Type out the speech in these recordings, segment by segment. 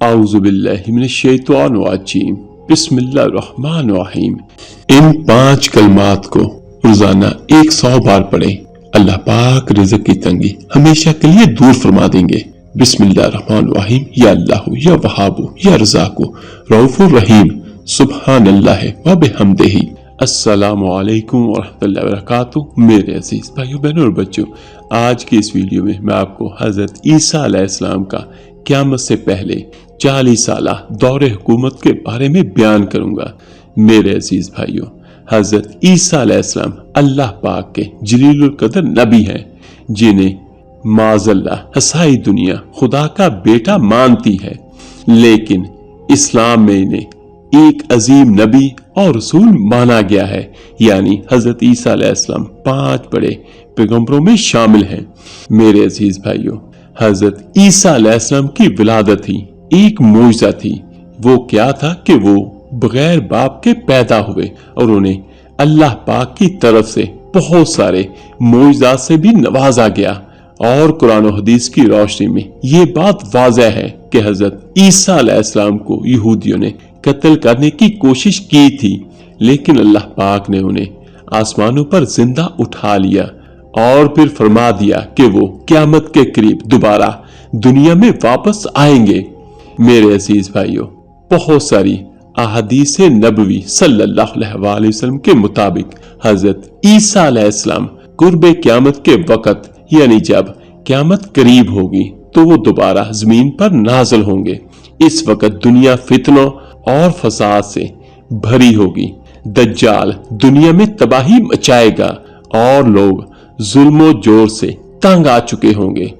आऊज़ु बिल्लाहि मिनश्शैतानिर्रजीम बिस्मिल्लाहिर्रहमानिर्रहीम। इन 5 कलमात को रोजाना 100 बार पढ़ें। अल्लाह पाक रिज़्क़ की तंगी हमेशा के लिए दूर फरमा देंगे। बिस्मिल्लाहिर्रहमानिर्रहीम। या अल्लाहु या वहाबु या रज़ाकु रऊफ़ुर रहीम। सुब्हानल्लाहि व बिहम्दिही। अस्सलामु अलैकुम व रहमतुल्लाहि व बरकातुहू। मेरे अजीज भाइयों बहनों और बच्चों, आज की इस वीडियो में मैं आपको हजरत ईसा अलैहिस्सलाम का क़यामत से पहले 40 साला दौरे हुकूमत के बारे में बयान करूंगा। मेरे अजीज भाइयों, हजरत ईसा अलैहिस्सलाम अल्लाह पाक के जलीलुल कदर नबी हैं, जिन्हें माज़अल्लाह हसाई दुनिया खुदा का बेटा मानती है, लेकिन इस्लाम में इन्हें एक अजीम नबी और रसूल माना गया है। यानी हजरत ईसा अलैहिस्सलाम 5 बड़े पैगंबरों में शामिल हैं। मेरे अजीज भाइयों, हजरत ईसा अलैहिस्सलाम की विलादत ही एक मौजज़ा थी। वो क्या था कि वो बगैर बाप के पैदा हुए और उन्हें अल्लाह पाक की तरफ से बहुत सारे मौजज़ात से भी नवाजा गया। और कुरान और हदीस की रोशनी में ये बात वाज़ह है कि हजरत ईसा अलैहिस्सलाम को यहूदियों ने कत्ल करने की कोशिश की थी, लेकिन अल्लाह पाक ने उन्हें आसमानों पर जिंदा उठा लिया और फिर फरमा दिया कि वो क़यामत के करीब दोबारा दुनिया में वापस आएंगे। मेरे अजीज भाइयों, बहुत सारी अहादीस नबवी सल्लल्लाहु अलैहि वसल्लम के मुताबिक हजरत ईसा अलैहिस्सलाम कुर्बे क़यामत के वक़्त, यानी जब क़यामत करीब होगी, तो वो दोबारा जमीन पर नाज़िल होंगे। इस वक़्त दुनिया फितनों और फसाद से भरी होगी। दज्जाल दुनिया में तबाही मचाएगा और लोग जुल्मो जोर से तंग आ चुके होंगे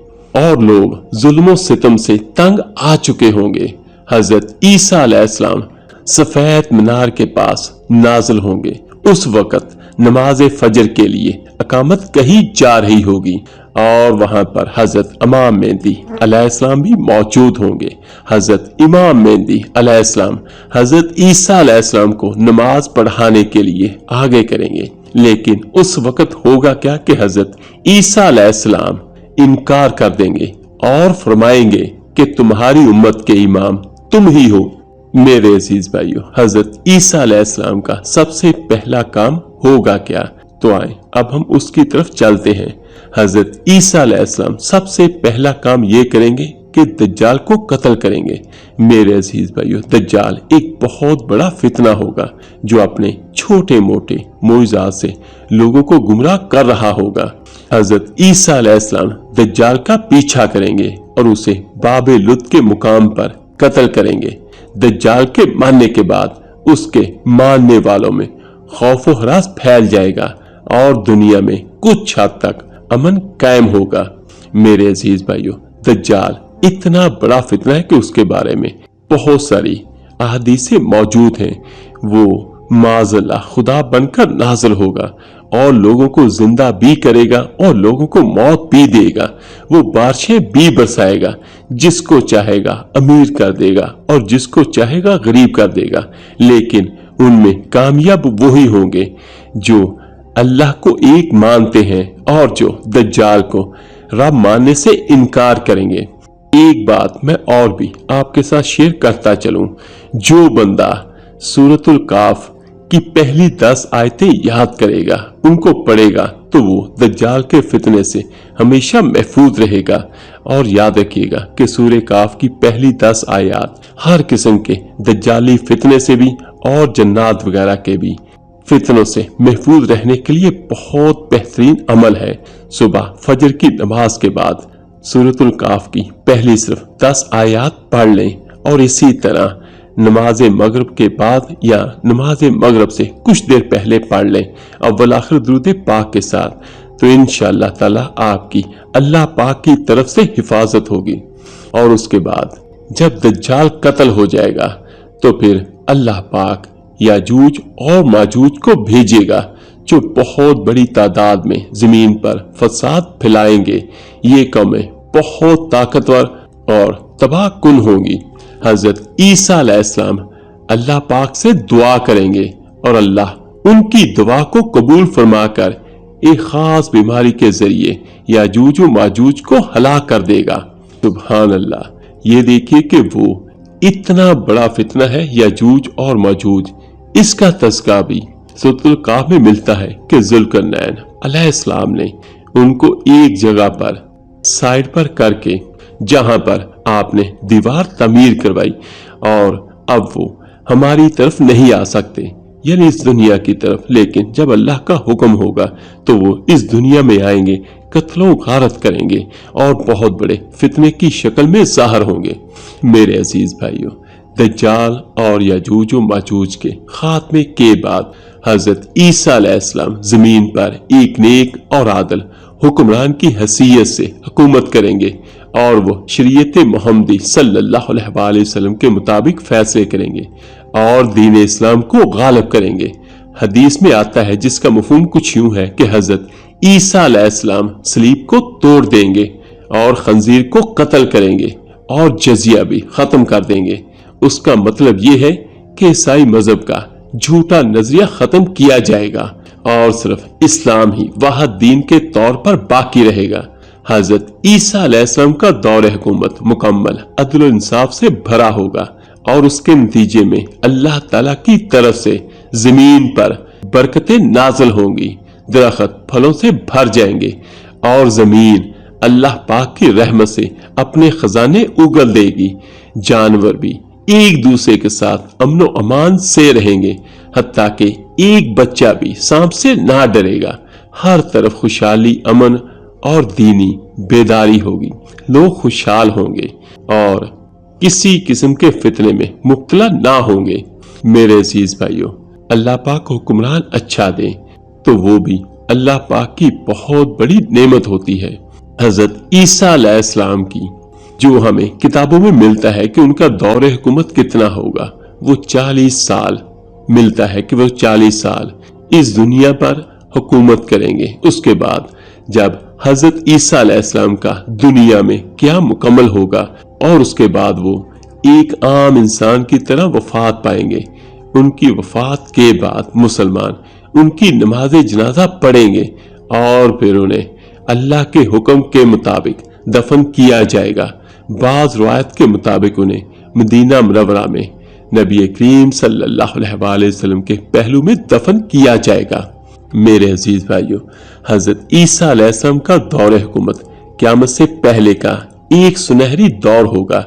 सितम से तंग आ चुके होंगे। हजरत ईसा अलैहिस्सलाम सफेद मीनार के पास नाज़िल होंगे। उस वक़्त नमाज फजर के लिए अकामत कही जा रही होगी और वहां पर हजरत इमाम मेहदी अलैहिस्सलाम भी मौजूद होंगे। हजरत इमाम मेहदी अलैहिस्सलाम हजरत ईसा अलैहिस्सलाम को नमाज पढ़ाने के लिए आगे करेंगे, लेकिन उस वक़्त होगा क्या कि हजरत ईसा अलैहिस्सलाम इनकार कर देंगे और फरमाएंगे कि तुम्हारी उम्मत के इमाम तुम ही हो। मेरे अजीज भाइयों, हजरत ईसा अलैहिस्सलाम का सबसे पहला काम होगा क्या? तो आए अब हम उसकी तरफ चलते हैं। हजरत ईसा अलैहिस्सलाम सबसे पहला काम ये करेंगे कि दज्जाल को कत्ल करेंगे। मेरे अजीज भाइयों, दज्जाल एक बहुत बड़ा फितना होगा जो अपने छोटे मोटे मौजज़ात से लोगों को गुमराह कर रहा होगा। हजरत ईसा अलैहिस्सलाम दज्जाल का पीछा करेंगे और उसे बाबे लुद के मुकाम पर कत्ल करेंगे। दज्जाल के मारने के बाद उसके मानने वालों में खौफ व हरास फैल जाएगा और दुनिया में कुछ हद तक अमन कायम होगा। मेरे अजीज भाइयों, दज्जाल इतना बड़ा फितना है कि उसके बारे में बहुत सारी अहादीसें मौजूद हैं। वो माज़अल्लाह खुदा बनकर नाज़िल होगा और लोगों को जिंदा भी करेगा और लोगों को मौत भी देगा। वो बारिशें भी बरसाएगा, जिसको चाहेगा अमीर कर देगा और जिसको चाहेगा गरीब कर देगा, लेकिन उनमें कामयाब वही होंगे जो अल्लाह को एक मानते हैं और जो दज्जाल को रब मानने से इनकार करेंगे। एक बात मैं और भी आपके साथ शेयर करता चलूं, जो बंदा सूरतुल काफ की पहली 10 आयतें याद करेगा, उनको पढ़ेगा, तो वो दज्जाल के फितने से हमेशा महफूज रहेगा। और याद रखिएगा कि सूरह काफ की पहली 10 आयत हर किस्म के दज्जाली फितने से भी और जन्नात वगैरह के भी फितनों से महफूज रहने के लिए बहुत बेहतरीन अमल है। सुबह फजर की नमाज के बाद सूरतुल काफ की पहली सिर्फ 10 आयत पढ़ लें और इसी तरह नमाज मगरिब के बाद या नमाज मगरिब से कुछ देर पहले पढ़ लें अव्वल आखिर दुरूद पाक के साथ, तो इंशाअल्लाह ताला आपकी अल्लाह पाक की तरफ से हिफाजत होगी। और उसके बाद जब दज्जाल कत्ल हो जाएगा तो फिर अल्लाह पाक याजूज और माजूज को भेजेगा, जो बहुत बड़ी तादाद में जमीन पर फसाद फैलाएंगे। ये कौमें बहुत ताकतवर और तबाहकुन होंगी। हजरत ईसा अलैहिस्सलाम अल्लाह पाक से दुआ करेंगे और अल्लाह उनकी दुआ को कबूल फरमाकर एक खास बीमारी के जरिए याजूज व माजूज को हलाक कर देगा। सुभान अल्लाह। ये देखिए कि वो اتنا بڑا فتنہ ہے یاجوج اور ماجوج، اس کا تذکرہ بھی سورۃ الکہف میں ملتا ہے کہ ذوالقرنین علیہ السلام نے ان کو ایک جگہ پر سائڈ پر کر کے، جہاں پر آپ نے دیوار تعمیر کروائی، اور اب وہ ہماری طرف نہیں آ سکتے، یعنی اس دنیا کی طرف، لیکن جب اللہ کا حکم ہوگا تو وہ اس دنیا میں آئیں گے، قتل و غارت کریں گے اور بہت بڑے فتنے کی شکل میں ظاہر ہوں گے۔ میرے عزیز بھائیوں، دجال اور یاجوج و ماجوج کے خاتمے کے بعد حضرت عیسیٰ علیہ السلام زمین پر ایک نیک اور عادل حکمران کی حیثیت سے حکومت کریں گے، اور وہ شریعت محمدی صلی اللہ علیہ وآلہ وسلم کے مطابق فیصلے کریں گے اور دین اسلام کو غالب کریں گے۔ حدیث میں آتا ہے، جس کا مفہوم کچھ یوں ہے کہ حضرت عیسیٰ علیہ السلام صلیب کو توڑ دیں گے اور خنزیر کو قتل کریں گے اور جزیہ بھی ختم کر دیں گے۔ اس کا مطلب یہ ہے کہ عیسائی مذہب کا جھوٹا نظریہ ختم کیا جائے گا اور صرف اسلام ہی واحد دین کے طور پر باقی رہے گا۔ حضرت عیسیٰ علیہ السلام کا دور حکومت مکمل عدل و انصاف سے بھرا ہوگا، اور اس کے نتیجے میں اللہ تعالیٰ کی طرف سے زمین پر برکتیں نازل ہوں گی، درخت پھلوں سے بھر جائیں گے، اور زمین اللہ پاک کی رحمت سے اپنے خزانے اگل دے گی۔ جانور بھی ایک دوسرے کے ساتھ امن و امان سے رہیں گے، حتیٰ کہ ایک بچہ بھی سانپ سے نہ ڈرے گا۔ ہر طرف خوشحالی، امن اور دینی بیداری ہوگی، لوگ خوشحال ہوں گے اور کسی قسم کے فتنے میں مبتلا نہ ہوں گے۔ میرے عزیز بھائیوں، اللہ پاک حکمران اچھا دے تو وہ بھی اللہ پاک کی بہت بڑی نعمت ہوتی ہے۔ حضرت عیسیٰ علیہ السلام کی جو ہمیں کتابوں میں ملتا ہے کہ ان کا دور حکومت کتنا ہوگا، وہ 40 سال ملتا ہے کہ وہ 40 سال اس دنیا پر حکومت کریں گے۔ اس کے بعد جب حضرت عیسیٰ علیہ السلام کا دنیا میں کیا مکمل ہوگا، اور اس کے بعد وہ ایک عام انسان کی طرح وفات پائیں گے، ان کی وفات کے بعد مسلمان ان کی نماز جنازہ پڑھیں گے اور پھر انہیں اللہ کے حکم کے مطابق دفن کیا جائے گا۔ بعض روایت کے مطابق انہیں مدینہ منورہ میں نبی کریم صلی اللہ علیہ وآلہ وسلم کے پہلو میں دفن کیا جائے گا۔ میرے عزیز بھائیوں، حضرت عیسیٰ علیہ السلام کا دور حکومت قیامت سے پہلے کا ایک سنہری دور ہوگا،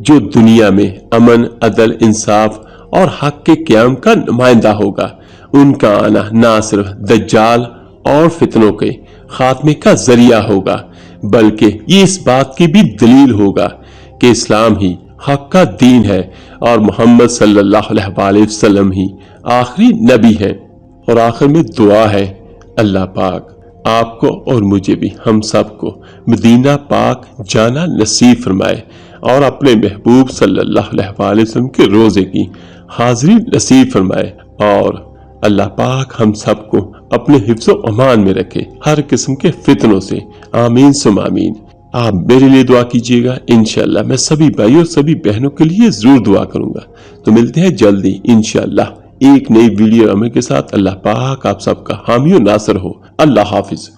جو دنیا میں امن، عدل، انصاف اور حق کے قیام کا نمائندہ ہوگا۔ ان کا آنا نہ صرف دجال اور فتنوں کے خاتمے کا ذریعہ ہوگا، بلکہ یہ اس بات کی بھی دلیل ہوگا کہ اسلام ہی حق کا دین ہے اور محمد صلی اللہ علیہ وآلہ وسلم ہی آخری نبی ہے۔ اور آخر میں دعا ہے، اللہ پاک آپ کو اور مجھے بھی، ہم سب کو مدینہ پاک جانا نصیب فرمائے اور اپنے محبوب صلی اللہ علیہ وآلہ وسلم کے روزے کی حاضری نصیب فرمائے، اور اللہ پاک ہم سب کو اپنے حفظ و امان میں رکھے ہر قسم کے فتنوں سے۔ آمین ثم آمین۔ آپ میرے لیے دعا کیجیے گا، انشاءاللہ میں سبھی بھائیوں اور سبھی بہنوں کے لیے ضرور دعا کروں گا۔ تو ملتے ہیں جلدی انشاءاللہ ایک نئی ویڈیو عمل کے ساتھ۔ اللہ پاک آپ سب کا حامی و ناصر ہو۔ اللہ حافظ۔